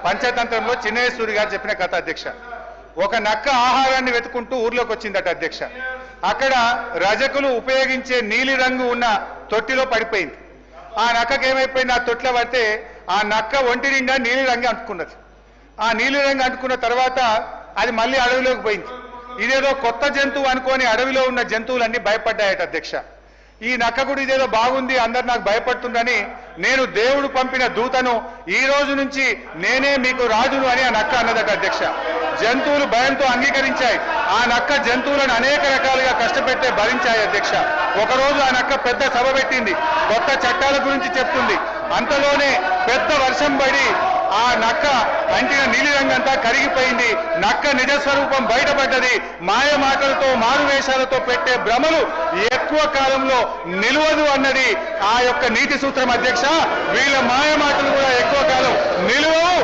పంచతంత్రంలో చిన్నేశ్వరి గారు చెప్పిన కథ అధ్యక్ష. ఒక నక్క ఆహారాన్ని వెతుకుంటూ ఊర్లోకి వచ్చిందట అధ్యక్ష. అక్కడ రజకులు ఉపయోగించే నీలి రంగు ఉన్న తొట్టిలో పడిపోయింది. ఆ నక్కకి ఏమైపోయింది, ఆ తొట్టిలో పడితే ఆ నక్క ఒంటి నిండా నీలి రంగు అంటుకున్నది. ఆ నీలి రంగు అంటుకున్న తర్వాత అది మళ్ళీ అడవిలోకి పోయింది. ఇదేదో కొత్త జంతువు అనుకొని అడవిలో ఉన్న జంతువులన్నీ భయపడ్డాయట అధ్యక్ష. ఈ నక్క కూడా ఇదేదో బాగుంది, అందరు నాకు భయపడుతుందని నేను దేవుడు పంపిన దూతను, ఈ రోజు నుంచి నేనే మీకు రాజును అని ఆ నక్క అన్నదట అధ్యక్ష. జంతువులు భయంతో అంగీకరించాయి. ఆ నక్క జంతువులను అనేక రకాలుగా కష్టపెట్టే భరించాయి అధ్యక్ష. ఒకరోజు ఆ నక్క పెద్ద సభ పెట్టింది, కొత్త చట్టాల గురించి చెప్తుంది. అంతలోనే పెద్ద వర్షం పడి ఆ నక్క అంటిన నీలిరంగంతా కరిగిపోయింది. నక్క నిజస్వరూపం బయటపడ్డది. మాయ మాటలతో మారువేషాలతో పెట్టే భ్రమలు ఎక్కువ కాలంలో నిలవదు అన్నది ఆ యొక్క నీతి సూత్రం అధ్యక్ష. వీళ్ళ మాయ మాటలు కూడా ఎక్కువ కాలం నిలువవు.